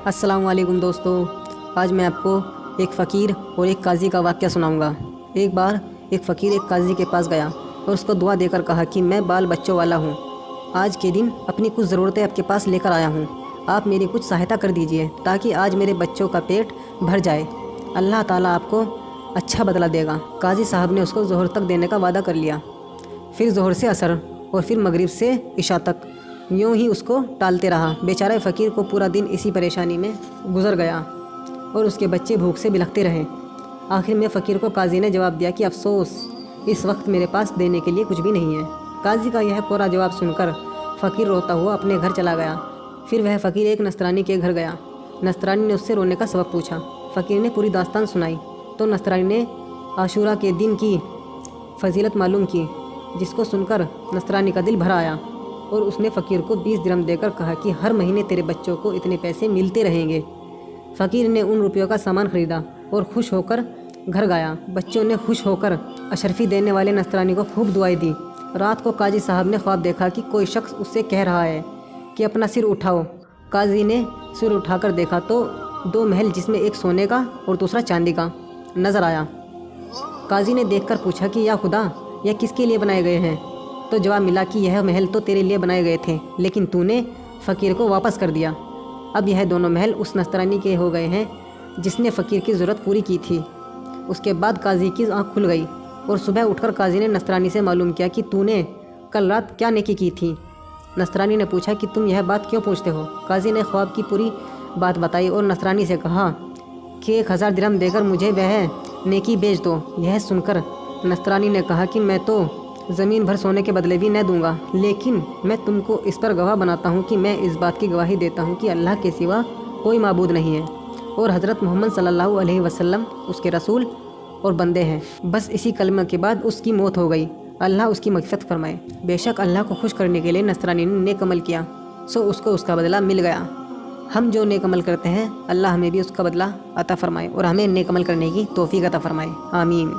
अस्सलाम वालेकुम दोस्तों, आज मैं आपको एक फ़कीर और एक काजी का वाक़या सुनाऊंगा। एक बार एक फ़कीर एक काजी के पास गया और उसको दुआ देकर कहा कि मैं बाल बच्चों वाला हूँ। आज के दिन अपनी कुछ ज़रूरतें आपके पास लेकर आया हूँ। आप मेरी कुछ सहायता कर दीजिए ताकि आज मेरे बच्चों का पेट भर जाए। अल्लाह ताला आपको अच्छा बदला देगा। काजी साहब ने उसको ज़ोहर तक देने का वादा कर लिया। फिर ज़ोहर से असर और फिर मगरिब से इशा तक यूँ ही उसको टालते रहा। बेचारे फ़कीर को पूरा दिन इसी परेशानी में गुजर गया और उसके बच्चे भूख से बिलखते रहे। आखिर में फ़कीर को काजी ने जवाब दिया कि अफ़सोस, इस वक्त मेरे पास देने के लिए कुछ भी नहीं है। काजी का यह पूरा जवाब सुनकर फ़कीर रोता हुआ अपने घर चला गया। फिर वह फ़कीर एक नस्रानी के घर गया। नस्रानी ने उससे रोने का सबब पूछा। फ़कीर ने पूरी दास्तान सुनाई तो नस्रानी ने आशूरा के दिन की फजीलत मालूम की, जिसको सुनकर नस्रानी का दिल भर आया और उसने फ़कीर को 20 दिरहम देकर कहा कि हर महीने तेरे बच्चों को इतने पैसे मिलते रहेंगे। फ़कीर ने उन रुपयों का सामान ख़रीदा और खुश होकर घर गया। बच्चों ने खुश होकर अशरफी देने वाले नस्रानी को खूब दुआएं दी। रात को काजी साहब ने ख्वाब देखा कि कोई शख्स उससे कह रहा है कि अपना सिर उठाओ। काजी ने सिर उठाकर देखा तो 2 महल, जिसमें एक सोने का और दूसरा चांदी का, नज़र आया। काजी ने देखकर पूछा कि या खुदा, यह किसके लिए बनाए गए हैं? तो जवाब मिला कि यह महल तो तेरे लिए बनाए गए थे, लेकिन तूने फ़कीर को वापस कर दिया। अब यह दोनों महल उस नस्तरानी के हो गए हैं जिसने फ़कीर की ज़रूरत पूरी की थी। उसके बाद काजी की आँख खुल गई और सुबह उठकर काजी ने नस्तरानी से मालूम किया कि तूने कल रात क्या नेकी की थी। नस्तरानी ने पूछा कि तुम यह बात क्यों पूछते हो? काजी ने ख्वाब की पूरी बात बताई और नस्तरानी से कहा कि 1000 दिरहम देकर मुझे वह नेकी बेच दो। यह सुनकर नस्तरानी ने कहा कि मैं तो ज़मीन भर सोने के बदले भी न दूंगा, लेकिन मैं तुमको इस पर गवाह बनाता हूँ कि मैं इस बात की गवाही देता हूँ कि अल्लाह के सिवा कोई माबूद नहीं है और हज़रत मोहम्मद सल्लल्लाहु अलैहि वसल्लम उसके रसूल और बंदे हैं। बस इसी कलमा के बाद उसकी मौत हो गई। अल्लाह उसकी मग़फ़िरत फरमाए। बेशक अल्लाह को खुश करने के लिए नस्तरानी ने नेक अमल किया, सो उसको उसका बदला मिल गया। हम जो नेक अमल करते हैं, अल्लाह हमें भी उसका बदला अता फ़रमाए और हमें नेक अमल करने की तौफ़ीक़ अता फ़रमाए। आमीन।